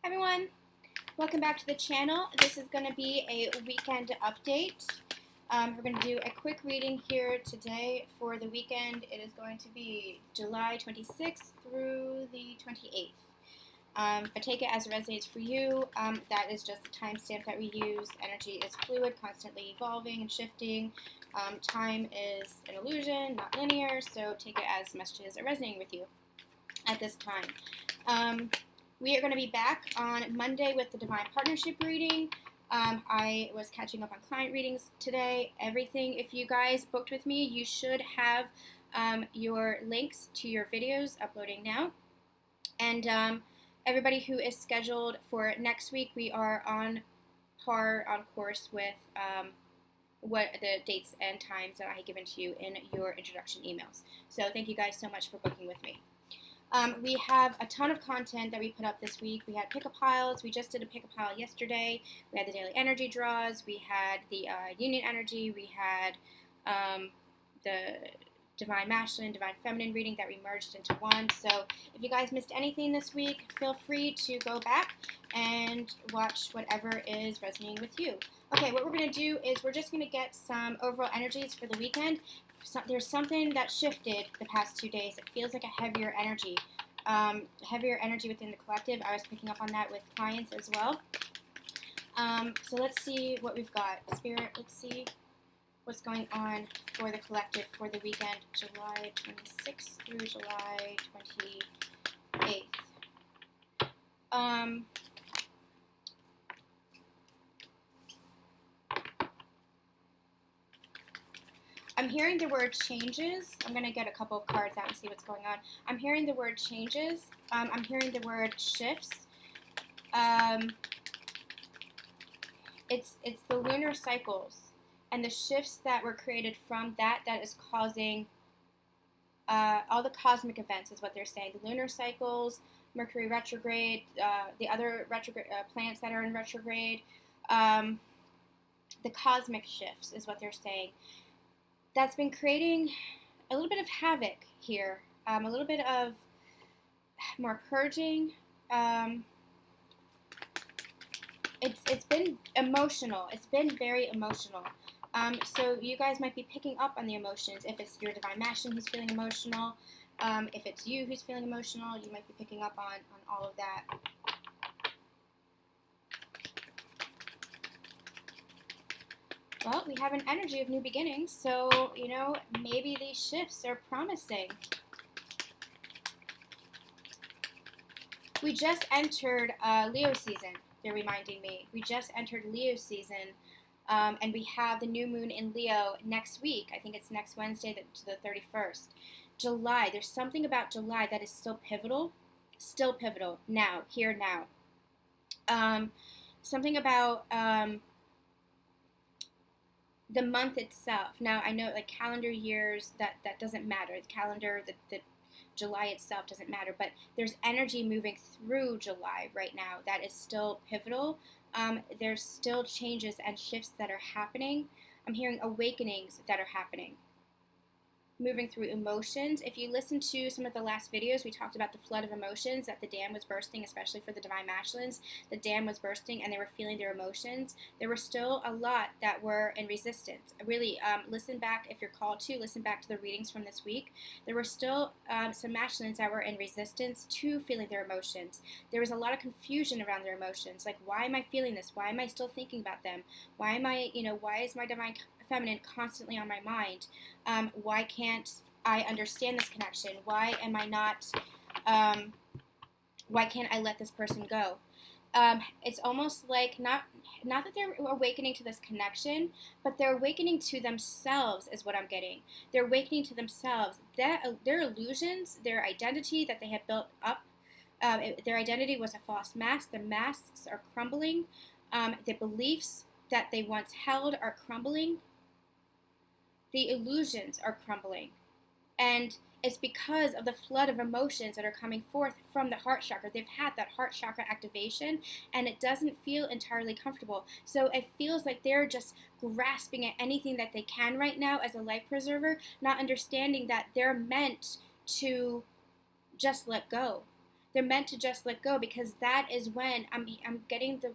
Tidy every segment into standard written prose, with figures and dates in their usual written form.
Hi everyone, welcome back to the channel. This is going to be a weekend update. We're going to do a quick reading here today for the weekend. It is going to be July 26th through the 28th. But take it as it resonates for you. That is just the timestamp that we use. Energy is fluid, constantly evolving and shifting. Time is an illusion, not linear, so take it as messages are resonating with you at this time. We are going to be back on Monday with the Divine Partnership reading. I was catching up on client readings today. Everything, if you guys booked with me, you should have your links to your videos uploading now. And everybody who is scheduled for next week, we are on course with what the dates and times that I had given to you in your introduction emails. So thank you guys so much for booking with me. We have a ton of content that we put up this week. We had pick-a-piles. We just did a pick-a-pile yesterday. We had the daily energy draws. We had the union energy. We had the divine masculine, divine feminine reading that we merged into one. So if you guys missed anything this week, feel free to go back and watch whatever is resonating with you. Okay, what we're going to do is we're just going to get some overall energies for the weekend. There's something that shifted the past 2 days. It feels like a heavier energy within the collective. I was picking up on that with clients as well. So let's see what we've got. Spirit, let's see what's going on for the collective for the weekend, July 26th through July 28th. I'm hearing the word changes. I'm going to get a couple of cards out and see what's going on. I'm hearing the word changes. I'm hearing the word shifts. It's the lunar cycles and the shifts that were created from that is causing all the cosmic events is what they're saying. The lunar cycles, Mercury retrograde, the other retrograde planets that are in retrograde, the cosmic shifts is what they're saying. That's been creating a little bit of havoc here, a little bit of more purging. It's been emotional. It's been very emotional. So you guys might be picking up on the emotions. If it's your divine masculine who's feeling emotional, if it's you who's feeling emotional, you might be picking up on all of that. Well, we have an energy of new beginnings, so, you know, maybe these shifts are promising. We just entered Leo season, they're reminding me. We just entered Leo season, and we have the new moon in Leo next week. I think it's next Wednesday to the 31st. July, there's something about July that is still pivotal, now, here, now. Something about the month itself. Now, I know like calendar years, that doesn't matter. The calendar, the July itself doesn't matter, but there's energy moving through July right now that is still pivotal. There's still changes and shifts that are happening. I'm hearing awakenings that are happening. Moving through emotions. If you listen to some of the last videos, we talked about the flood of emotions, that the dam was bursting, especially for the divine masculines. The dam was bursting and they were feeling their emotions. There were still a lot that were in resistance. Really, listen back, if you're called to, listen back to the readings from this week. There were still some masculines that were in resistance to feeling their emotions. There was a lot of confusion around their emotions. Like, why am I feeling this? Why am I still thinking about them? Why is my divine feminine constantly on my mind? Why can't I understand this connection? Why am I not, why can't I let this person go? It's almost like not that they're awakening to this connection, but they're awakening to themselves is what I'm getting. They're awakening to themselves. Their illusions, their identity that they had built up, their identity was a false mask. The masks are crumbling. The beliefs that they once held are crumbling. The illusions are crumbling. And it's because of the flood of emotions that are coming forth from the heart chakra. They've had that heart chakra activation, and it doesn't feel entirely comfortable. So it feels like they're just grasping at anything that they can right now as a life preserver, not understanding that they're meant to just let go. They're meant to just let go, because that is when I'm getting the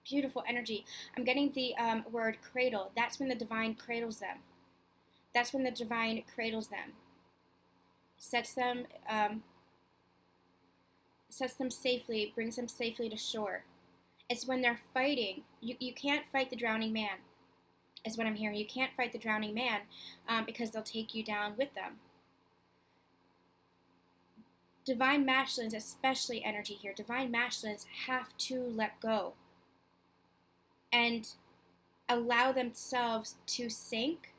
beautiful energy. I'm getting the word cradle. That's when the divine cradles them. That's when the divine cradles them. Sets them safely, brings them safely to shore. It's when they're fighting. You can't fight the drowning man, is what I'm hearing. You can't fight the drowning man because they'll take you down with them. Divine masculines, especially energy here, divine masculines have to let go and allow themselves to sink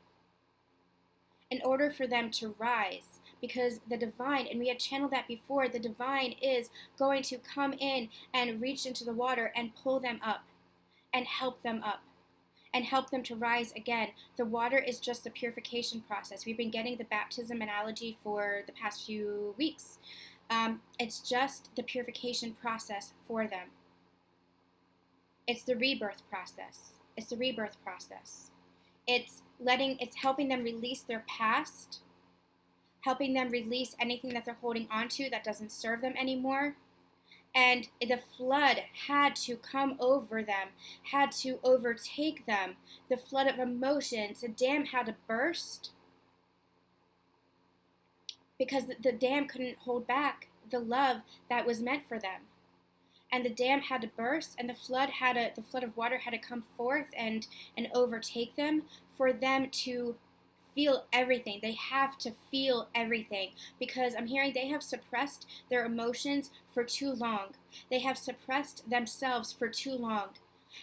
in order for them to rise. Because the divine, and we had channeled that before, the divine is going to come in and reach into the water and pull them up and help them up and help them to rise again. The water is just the purification process. We've been getting the baptism analogy for the past few weeks. It's just the purification process for them. It's the rebirth process. It's the rebirth process. It's helping them release their past, helping them release anything that they're holding on to that doesn't serve them anymore. And the flood had to come over them, had to overtake them. The flood of emotions, the dam had to burst, because the dam couldn't hold back the love that was meant for them. And the dam had to burst, and the flood of water had to come forth and overtake them for them to feel everything. They have to feel everything, because I'm hearing they have suppressed their emotions for too long. They have suppressed themselves for too long.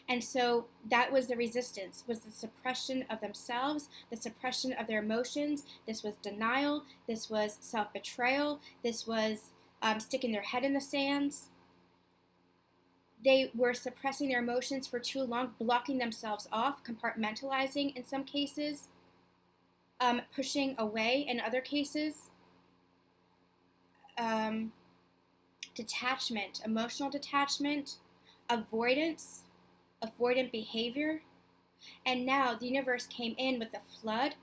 And so that was the resistance, was the suppression of themselves, the suppression of their emotions. This was denial. This was self-betrayal. This was sticking their head in the sands. They were suppressing their emotions for too long, blocking themselves off, compartmentalizing in some cases, pushing away in other cases. Detachment, emotional detachment, avoidant behavior. And now the universe came in with the flood,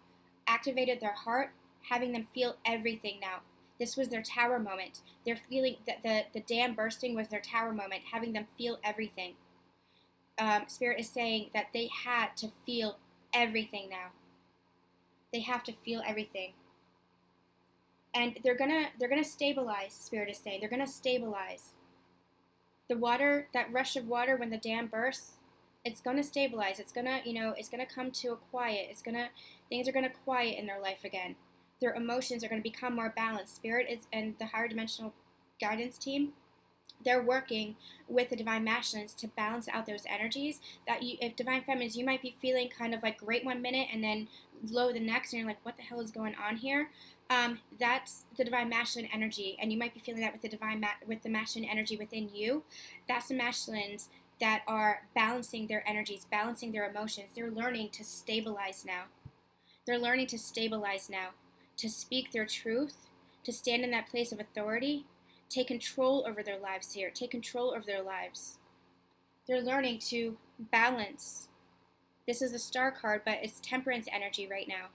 activated their heart, having them feel everything now. This was their tower moment. They're feeling that the dam bursting was their tower moment, having them feel everything. Spirit is saying that they had to feel everything now. They have to feel everything. And they're gonna stabilize, Spirit is saying. They're gonna stabilize. The water, that rush of water when the dam bursts, it's gonna stabilize. It's gonna come to a quiet. Things are gonna quiet in their life again. Their emotions are gonna become more balanced. Spirit is, and the higher dimensional guidance team, they're working with the divine masculines to balance out those energies. That if divine feminines, you might be feeling kind of like great one minute and then low the next, and you're like, what the hell is going on here? That's the divine masculine energy, and you might be feeling that with the masculine energy within you. That's the masculines that are balancing their energies, balancing their emotions. They're learning to stabilize now. They're learning to stabilize now, to speak their truth, to stand in that place of authority, take control over their lives here, take control over their lives. They're learning to balance. This is a star card, but it's temperance energy right now.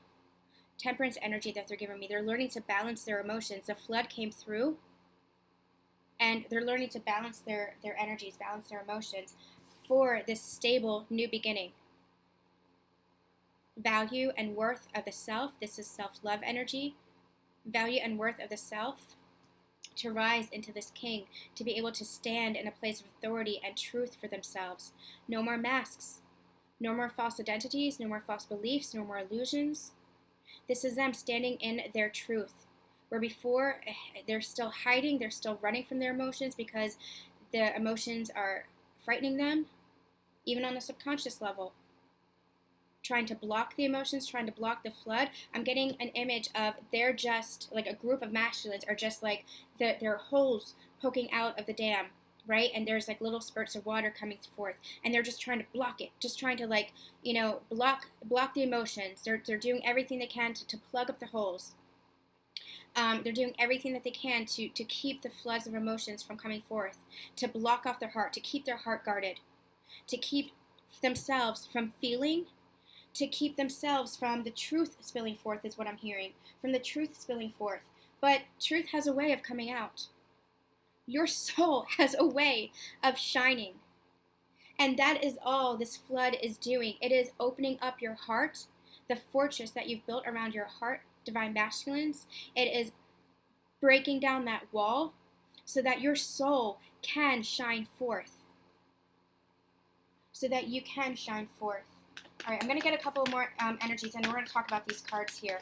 Temperance energy that they're giving me. They're learning to balance their emotions. The flood came through, and they're learning to balance their energies, balance their emotions for this stable new beginning. Value and worth of the self. This is self-love energy. Value and worth of the self, to rise into this king, to be able to stand in a place of authority and truth for themselves. No more masks. No more false identities. No more false beliefs. No more illusions. This is them standing in their truth, where before they're still hiding, they're still running from their emotions because the emotions are frightening them, even on the subconscious level. Trying to block the emotions, trying to block the flood. I'm getting an image of they're just like a group of masculines are just like there are holes poking out of the dam, right? And there's like little spurts of water coming forth, and they're just trying to block it, just trying to block the emotions. They're doing everything they can to plug up the holes. They're doing everything that they can to keep the floods of emotions from coming forth, to block off their heart, to keep their heart guarded, to keep themselves from feeling, to keep themselves from the truth spilling forth, is what I'm hearing, from the truth spilling forth. But truth has a way of coming out. Your soul has a way of shining. And that is all this flood is doing. It is opening up your heart, the fortress that you've built around your heart, divine masculines. It is breaking down that wall so that your soul can shine forth. So that you can shine forth. All right, I'm going to get a couple more energies, and we're going to talk about these cards here.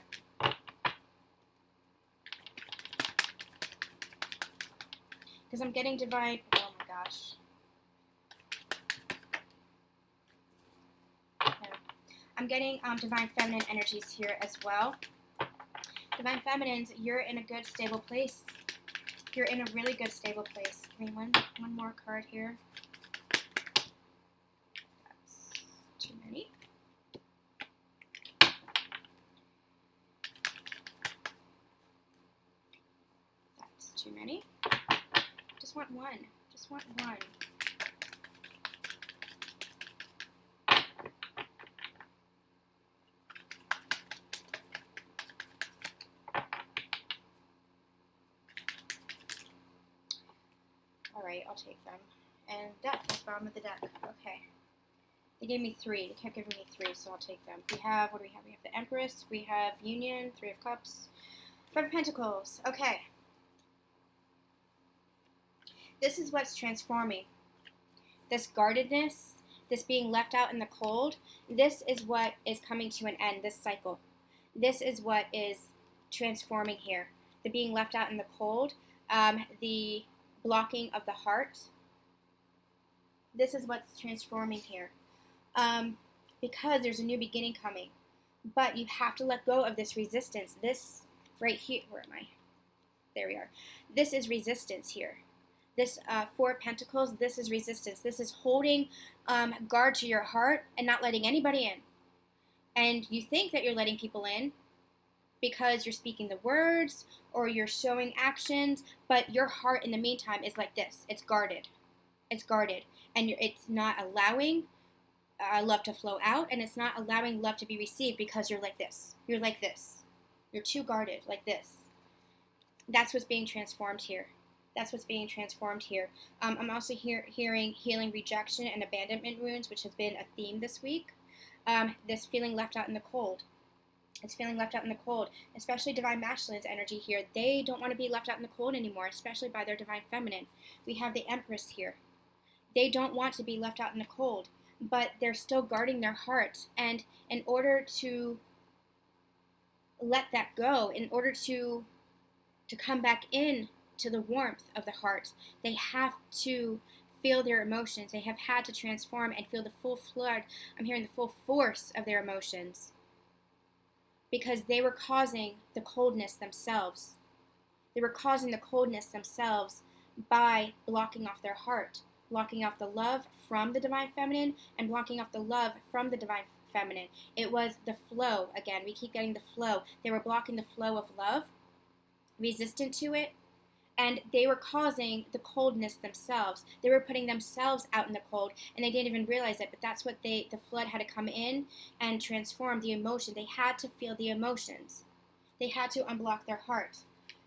Because I'm getting divine, oh my gosh. Okay. I'm getting divine feminine energies here as well. Divine feminines, you're in a good, stable place. You're in a really good, stable place. Give me one more card here. That's too many. That's too many. Just want one. Just want one. Alright, I'll take them. And death, that's the bottom of the deck. Okay. They gave me 3. They kept giving me 3, so I'll take them. We have, what do we have? We have the Empress. We have Union, 3 of Cups. 5 of Pentacles. Okay. This is what's transforming. This guardedness, this being left out in the cold, this is what is coming to an end, this cycle. This is what is transforming here. The being left out in the cold, the blocking of the heart. This is what's transforming here. Because there's a new beginning coming. But you have to let go of this resistance. This right here, where am I? There we are. This is resistance here. This 4 of Pentacles, this is resistance. This is holding guard to your heart and not letting anybody in. And you think that you're letting people in because you're speaking the words or you're showing actions, but your heart in the meantime is like this. It's guarded. It's guarded. And it's not allowing love to flow out, and it's not allowing love to be received because you're like this. You're like this. You're too guarded, like this. That's what's being transformed here. That's what's being transformed here. I'm also hearing healing rejection and abandonment wounds, which has been a theme this week. This feeling left out in the cold. It's feeling left out in the cold, especially divine masculine's energy here. They don't want to be left out in the cold anymore, especially by their divine feminine. We have the Empress here. They don't want to be left out in the cold, but they're still guarding their heart. And in order to let that go, in order to come back in to the warmth of the heart, they have to feel their emotions. They have had to transform and feel the full flood. I'm hearing the full force of their emotions because they were causing the coldness themselves. They were causing the coldness themselves by blocking off their heart, blocking off the love from the divine feminine and blocking off the love from the divine feminine. It was the flow. Again, we keep getting the flow. They were blocking the flow of love, resistant to it, and they were causing the coldness themselves. They were putting themselves out in the cold, and they didn't even realize it, but that's what the flood had to come in and transform the emotion. They had to feel the emotions. They had to unblock their heart.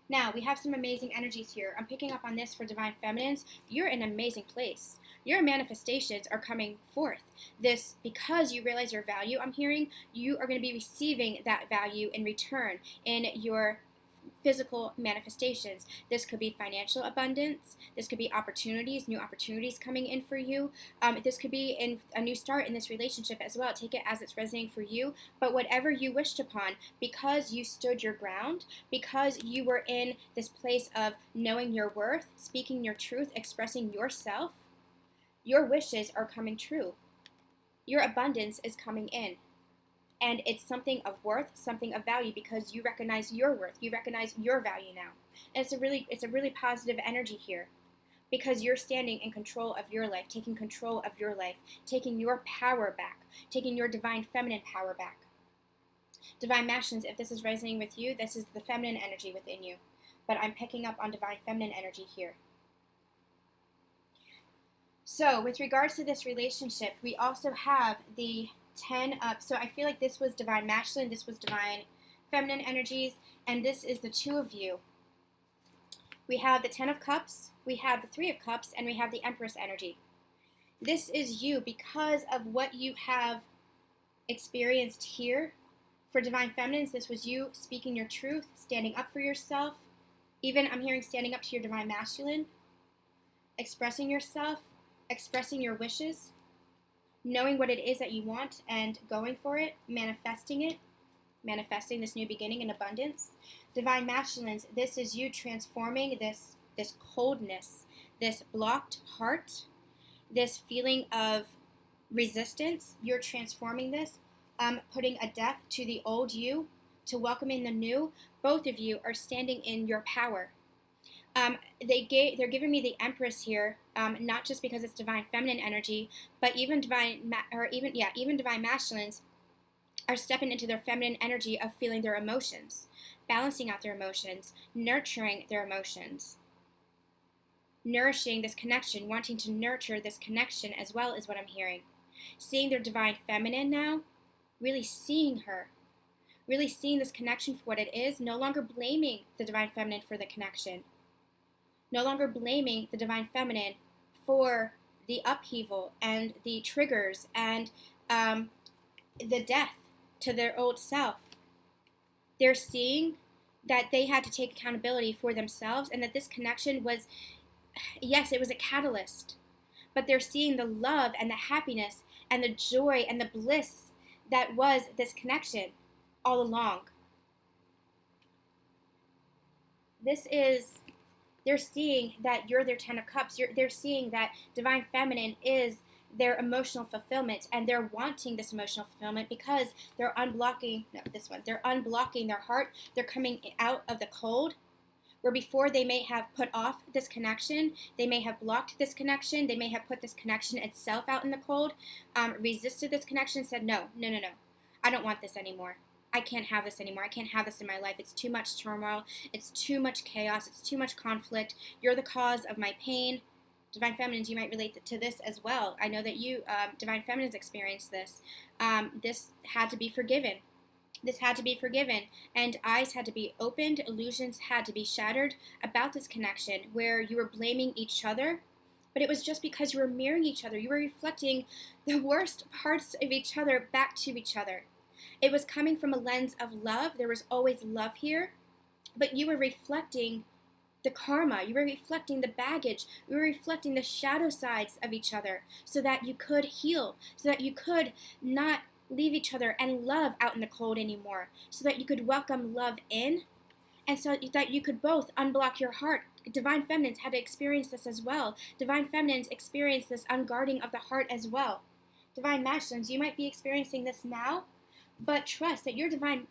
Now, we have some amazing energies here. I'm picking up on this for divine feminines. You're in an amazing place. Your manifestations are coming forth. This, because you realize your value, I'm hearing, you are going to be receiving that value in return in your physical manifestations. This could be financial abundance. This could be opportunities, new opportunities coming in for you. This could be in a new start in this relationship as well. Take it as it's resonating for you. But whatever you wished upon, because you stood your ground, because you were in this place of knowing your worth, speaking your truth, expressing yourself, your wishes are coming true. Your abundance is coming in. And it's something of worth, something of value, because you recognize your worth. You recognize your value now. And it's a really positive energy here, because you're standing in control of your life, taking control of your life, taking your power back, taking your divine feminine power back. Divine masculines, if this is resonating with you, this is the feminine energy within you. But I'm picking up on divine feminine energy here. So with regards to this relationship, we also have the 10 up. So I feel like this was divine masculine, this was divine feminine energies, and this is the two of you. We have the Ten of Cups, we have the Three of Cups, and we have the Empress energy. This is you because of what you have experienced here. For Divine Feminines, this was you speaking your truth, standing up for yourself. Even I'm hearing standing up to your Divine Masculine, expressing yourself, expressing your wishes, knowing what it is that you want and going for it, manifesting this new beginning in abundance. Divine Masculines, this is you transforming this coldness, this blocked heart, this feeling of resistance. You're transforming this, putting a death to the old you to welcome in the new. Both of you are standing in your power. They're giving me the Empress here, not just because it's Divine Feminine energy, but even Divine Masculines are stepping into their feminine energy of feeling their emotions, balancing out their emotions, nurturing their emotions, nourishing this connection, wanting to nurture this connection as well, is what I'm hearing. Seeing their Divine Feminine now, really seeing her, really seeing this connection for what it is, no longer blaming the Divine Feminine for the connection, no longer blaming the Divine Feminine for the upheaval and the triggers and the death to their old self. They're seeing that they had to take accountability for themselves and that this connection was, yes, it was a catalyst, but they're seeing the love and the happiness and the joy and the bliss that was this connection all along. They're seeing that you're their Ten of Cups. They're seeing that Divine Feminine is their emotional fulfillment, and they're wanting this emotional fulfillment because they're unblocking their heart. They're coming out of the cold, where before they may have put off this connection, they may have blocked this connection, they may have put this connection itself out in the cold, resisted this connection, said, no, I don't want this anymore. I can't have this anymore. I can't have this in my life. It's too much turmoil. It's too much chaos. It's too much conflict. You're the cause of my pain. Divine Feminines, you might relate to this as well. I know that you, Divine Feminines, experienced this. This had to be forgiven. This had to be forgiven, and eyes had to be opened, illusions had to be shattered about this connection where you were blaming each other, but it was just because you were mirroring each other. You were reflecting the worst parts of each other back to each other. It was coming from a lens of love. There was always love here, but you were reflecting the karma. You were reflecting the baggage. You were reflecting the shadow sides of each other so that you could heal, so that you could not leave each other and love out in the cold anymore, so that you could welcome love in, and so that you could both unblock your heart. Divine Feminines had to experience this as well. Divine Feminines experienced this unguarding of the heart as well. Divine Masculines, you might be experiencing this now, but trust that your Divine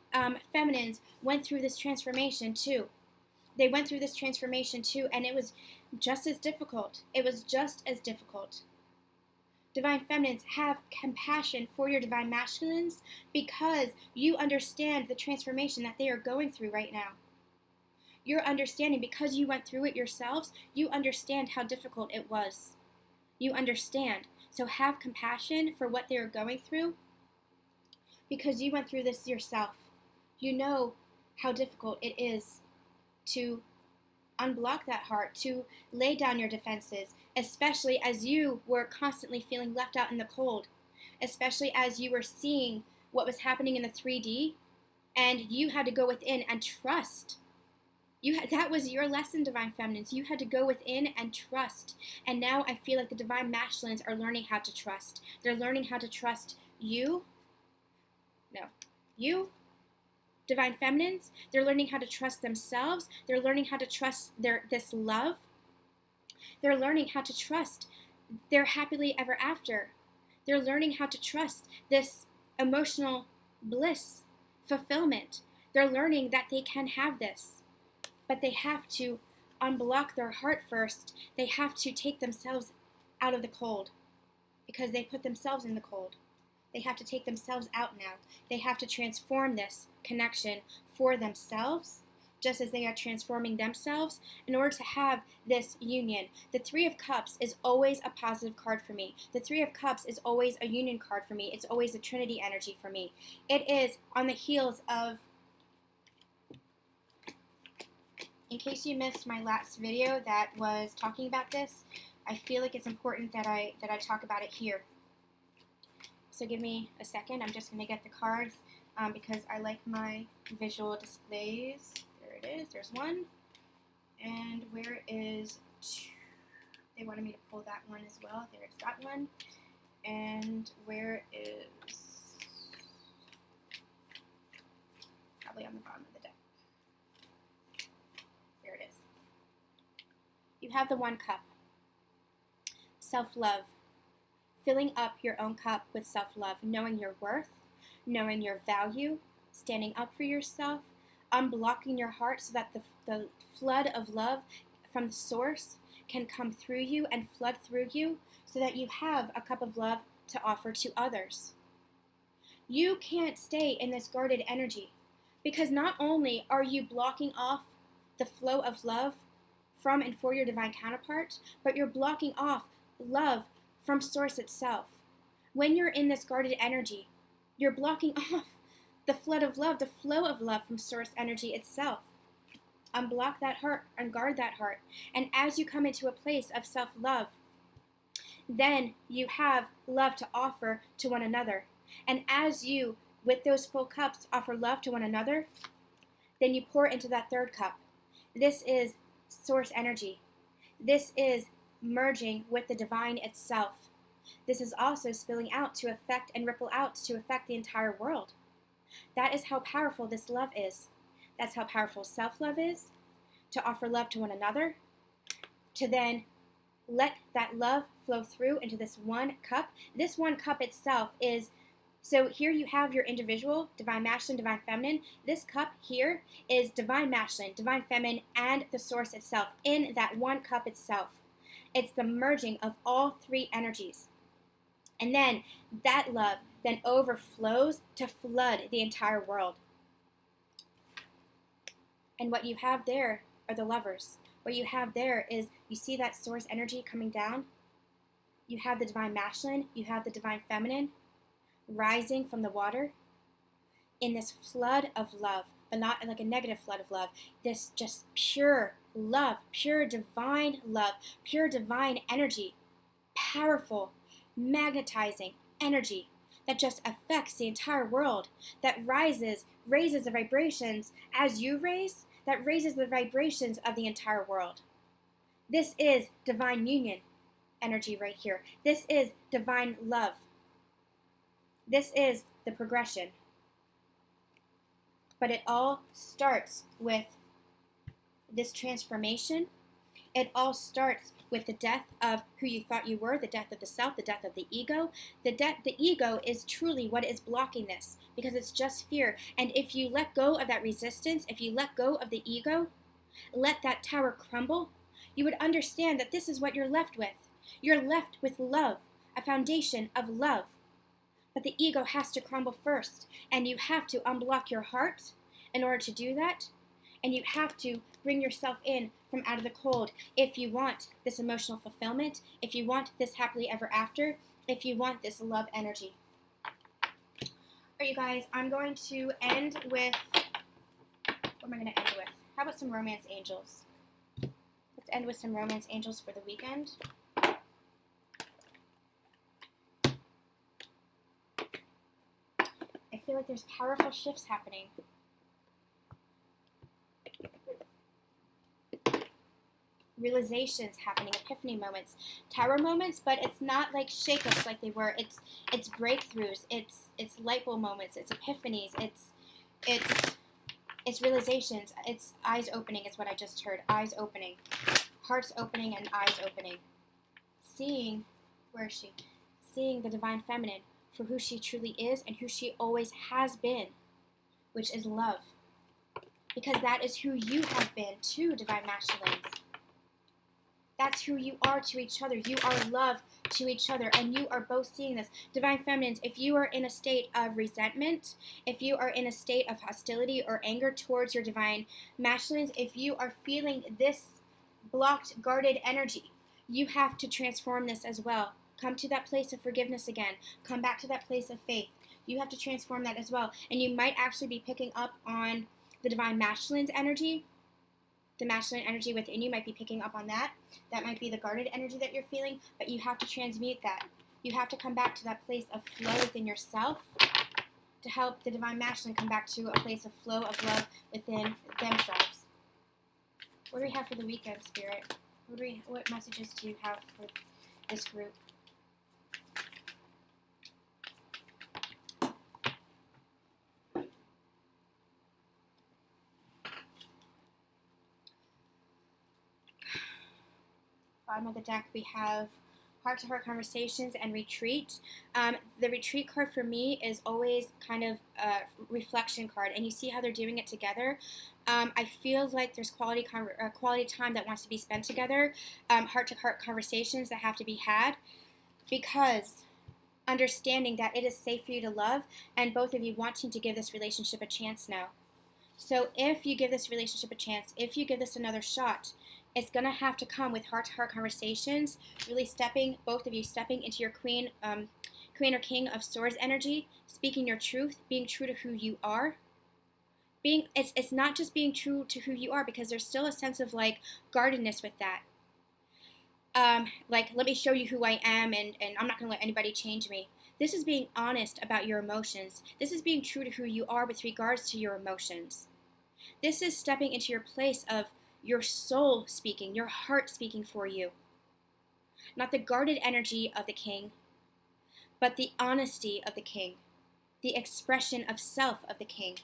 Feminines went through this transformation too. They went through this transformation too, and it was just as difficult. It was just as difficult. Divine Feminines, have compassion for your Divine Masculines because you understand the transformation that they are going through right now. You're understanding because you went through it yourselves. You understand how difficult it was. You understand. So have compassion for what they are going through because you went through this yourself. You know how difficult it is to unblock that heart, to lay down your defenses, especially as you were constantly feeling left out in the cold, especially as you were seeing what was happening in the 3D, and you had to go within and trust. That was your lesson, Divine Feminines. You had to go within and trust. And now I feel like the Divine Masculines are learning how to trust. They're learning how to trust you. You. Divine Feminines, they're learning how to trust themselves. They're learning how to trust this love. They're learning how to trust their happily ever after. They're learning how to trust this emotional bliss, fulfillment. They're learning that they can have this, but they have to unblock their heart first. They have to take themselves out of the cold because they put themselves in the cold. They have to take themselves out now. They have to transform this connection for themselves, just as they are transforming themselves in order to have this union. The Three of Cups is always a positive card for me. The Three of Cups is always a union card for me. It's always a Trinity energy for me. It is on the heels of In case you missed my last video that was talking about this, I feel like it's important that I talk about it here. So give me a second. I'm just going to get the cards because I like my visual displays. There it is. There's one. And where is two? They wanted me to pull that one as well. There's that one. And where is... probably on the bottom of the deck. There it is. You have the one cup. Self-love. Filling up your own cup with self-love, knowing your worth, knowing your value, standing up for yourself, unblocking your heart so that the flood of love from the source can come through you and flood through you so that you have a cup of love to offer to others. You can't stay in this guarded energy because not only are you blocking off the flow of love from and for your divine counterpart, but you're blocking off love from source itself. When you're in this guarded energy, you're blocking off the flood of love, the flow of love from source energy itself. Unblock that heart and guard that heart. And as you come into a place of self-love, then you have love to offer to one another. And as you, with those full cups, offer love to one another, then you pour into that third cup. This is source energy. This is merging with the divine itself. This is also spilling out to affect and ripple out to affect the entire world. That is how powerful this love is. That's how powerful self-love is, to offer love to one another, to then let that love flow through into this one cup. This one cup itself is, so here you have your individual, divine masculine, divine feminine. This cup here is divine masculine, divine feminine, and the source itself in that one cup itself. It's the merging of all three energies. And then that love then overflows to flood the entire world. And what you have there are the lovers. What you have there is, you see that source energy coming down? You have the divine masculine, you have the divine feminine rising from the water in this flood of love, but not like a negative flood of love. This just pure love, pure divine love, pure divine energy, powerful, magnetizing energy that just affects the entire world, that raises the vibrations as you raise, that raises the vibrations of the entire world. This is divine union energy right here. This is divine love. This is the progression. But it all starts with this transformation. It all starts with the death of who you thought you were, the death of the self, the death of the ego. The ego is truly what is blocking this, because it's just fear. And if you let go of that resistance, if you let go of the ego, let that tower crumble, you would understand that this is what you're left with. You're left with love, a foundation of love. But the ego has to crumble first, and you have to unblock your heart in order to do that, and you have to bring yourself in from out of the cold if you want this emotional fulfillment, if you want this happily ever after, if you want this love energy. All right, you guys, I'm going to end with, what am I going to end with? How about some romance angels? Let's end with some romance angels for the weekend. I feel like there's powerful shifts happening. Realizations happening, epiphany moments, tower moments, but it's not like shakeups like they were. It's breakthroughs, it's light bulb moments, it's epiphanies, it's realizations, it's eyes opening is what I just heard. Eyes opening, hearts opening, and eyes opening. Seeing, where is she? Seeing the divine feminine for who she truly is and who she always has been, which is love. Because that is who you have been to divine masculines. That's who you are to each other. You are love to each other, and you are both seeing this. Divine feminines, if you are in a state of resentment, if you are in a state of hostility or anger towards your divine masculines, if you are feeling this blocked, guarded energy, you have to transform this as well. Come to that place of forgiveness again. Come back to that place of faith. You have to transform that as well. And you might actually be picking up on the divine masculine's energy The masculine energy within you might be picking up on that. That might be the guarded energy that you're feeling, but you have to transmute that. You have to come back to that place of flow within yourself to help the divine masculine come back to a place of flow of love within themselves. What do we have for the weekend, Spirit? What messages do you have for this group? Bottom of the deck, we have heart-to-heart conversations and retreat. The retreat card for me is always kind of a reflection card, and you see how they're doing it together. I feel like there's quality time that wants to be spent together, heart-to-heart conversations that have to be had, because understanding that it is safe for you to love, and both of you wanting to give this relationship a chance now. So if you give this relationship a chance, if you give this another shot, it's going to have to come with heart-to-heart conversations, really both of you stepping into your Queen or King of Swords energy, speaking your truth, being true to who you are. It's not just being true to who you are, because there's still a sense of like guardedness with that. Like, let me show you who I am, and I'm not going to let anybody change me. This is being honest about your emotions. This is being true to who you are with regards to your emotions. This is stepping into your place of your soul speaking, your heart speaking for you. Not the guarded energy of the king, but the honesty of the king, the expression of self of the king.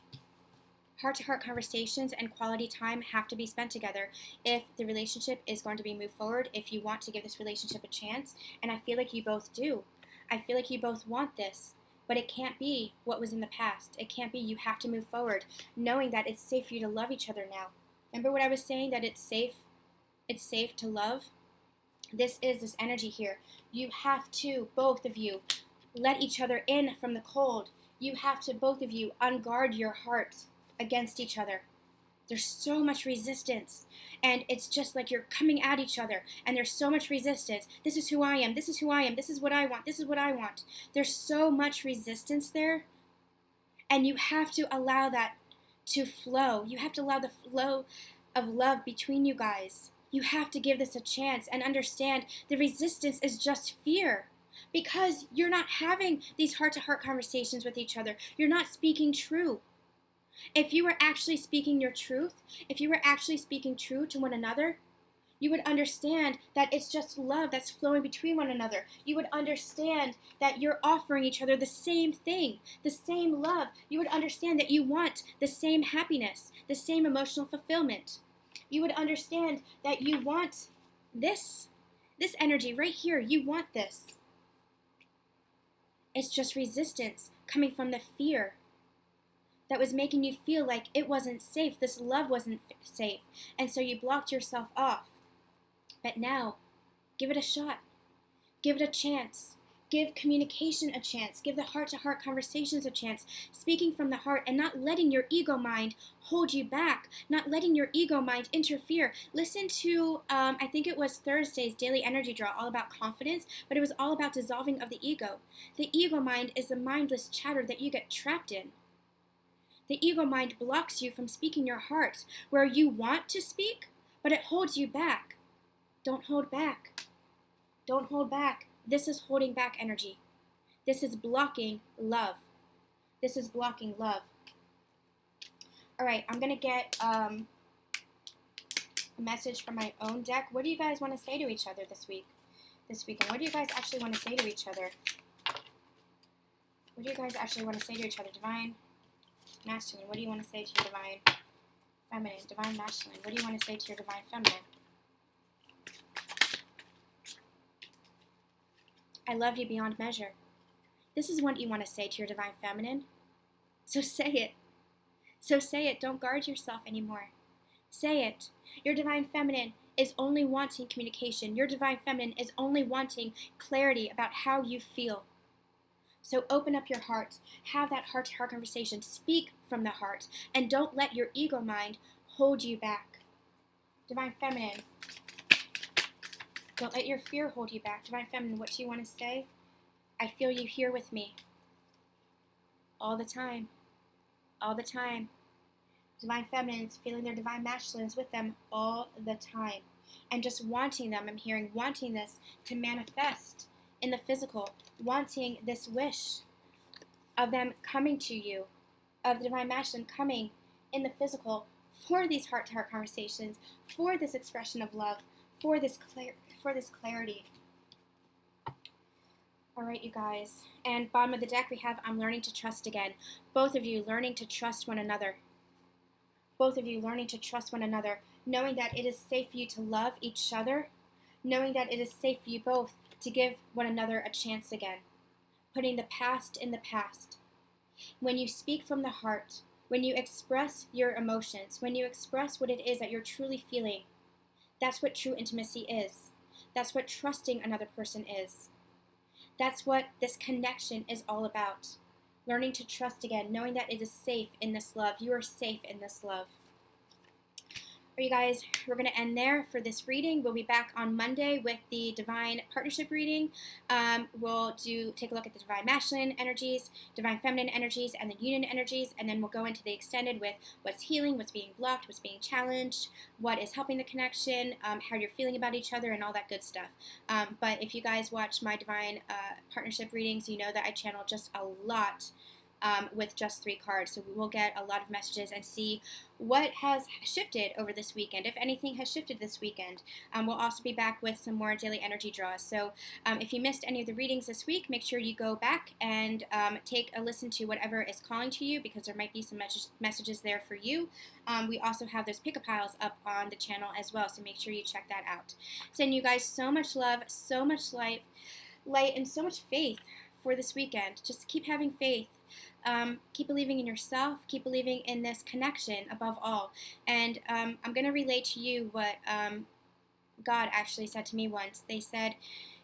Heart-to-heart conversations and quality time have to be spent together if the relationship is going to be moved forward, if you want to give this relationship a chance, and I feel like you both do. I feel like you both want this, but it can't be what was in the past. It can't be. You have to move forward, knowing that it's safe for you to love each other now. Remember what I was saying, that it's safe to love? This is this energy here. You have to, both of you, let each other in from the cold. You have to, both of you, unguard your hearts against each other. There's so much resistance, and it's just like you're coming at each other, and there's so much resistance. This is who I am. This is who I am. This is what I want. This is what I want. There's so much resistance there, and you have to allow that to flow. You have to allow the flow of love between you guys. You have to give this a chance and understand the resistance is just fear, because you're not having these heart-to-heart conversations with each other. You're not speaking true. If you were actually speaking your truth, if you were actually speaking true to one another, you would understand that it's just love that's flowing between one another. You would understand that you're offering each other the same thing, the same love. You would understand that you want the same happiness, the same emotional fulfillment. You would understand that you want this energy right here. You want this. It's just resistance coming from the fear that was making you feel like it wasn't safe. This love wasn't safe. And so you blocked yourself off. But now, give it a shot. Give it a chance. Give communication a chance. Give the heart-to-heart conversations a chance. Speaking from the heart and not letting your ego mind hold you back. Not letting your ego mind interfere. Listen to, I think it was Thursday's Daily Energy Draw, all about confidence, but it was all about dissolving of the ego. The ego mind is the mindless chatter that you get trapped in. The ego mind blocks you from speaking your heart, where you want to speak, but it holds you back. Don't hold back. Don't hold back. This is holding back energy. This is blocking love. This is blocking love. All right, I'm going to get a message from my own deck. What do you guys want to say to each other this weekend? What do you guys actually want to say to each other? What do you guys actually want to say to each other? Divine Masculine, what do you want to say to your Divine Feminine? Divine Masculine, what do you want to say to your Divine Feminine? I love you beyond measure. This is what you want to say to your Divine Feminine. So say it. So say it. Don't guard yourself anymore. Say it. Your Divine Feminine is only wanting communication. Your Divine Feminine is only wanting clarity about how you feel. So open up your heart. Have that heart-to-heart conversation. Speak from the heart. And don't let your ego mind hold you back. Divine Feminine, don't let your fear hold you back. Divine Feminine, what do you want to say? I feel you here with me. All the time. All the time. Divine feminines feeling their divine masculines with them all the time. And just wanting them, I'm hearing wanting this to manifest in the physical, wanting this wish of them coming to you, of the divine masculine coming in the physical for these heart-to-heart conversations, for this expression of love, for this clarity. All right, you guys. And bottom of the deck we have I'm learning to trust again. Both of you learning to trust one another. Both of you learning to trust one another, knowing that it is safe for you to love each other, knowing that it is safe for you both to give one another a chance again, putting the past in the past. When you speak from the heart, when you express your emotions, when you express what it is that you're truly feeling, that's what true intimacy is. That's what trusting another person is. That's what this connection is all about. Learning to trust again, knowing that it is safe in this love. You are safe in this love. All right, you guys, we're going to end there for this reading. We'll be back on Monday with the Divine Partnership reading. We'll take a look at the Divine Masculine energies, Divine Feminine energies, and the Union energies, and then we'll go into the extended with what's healing, what's being blocked, what's being challenged, what is helping the connection, how you're feeling about each other, and all that good stuff. But if you guys watch my Divine Partnership readings, you know that I channel just a lot with just 3 cards. So we will get a lot of messages and see what has shifted over this weekend, if anything has shifted this weekend. We'll also be back with some more daily energy draws. So if you missed any of the readings this week, make sure you go back and take a listen to whatever is calling to you, because there might be some messages there for you. We also have those pick-a piles up on the channel as well, so make sure you check that out. Sending you guys so much love, so much light, and so much faith for this weekend. Just keep having faith. Keep believing in yourself, keep believing in this connection above all. And I'm going to relate to you what God actually said to me once. They said,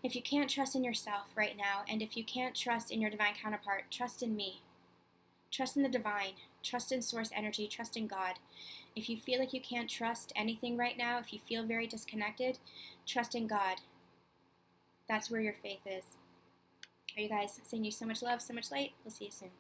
if you can't trust in yourself right now, and if you can't trust in your divine counterpart, trust in me. Trust in the divine. Trust in source energy. Trust in God. If you feel like you can't trust anything right now, if you feel very disconnected, trust in God. That's where your faith is. All right, you guys, sending you so much love, so much light. We'll see you soon.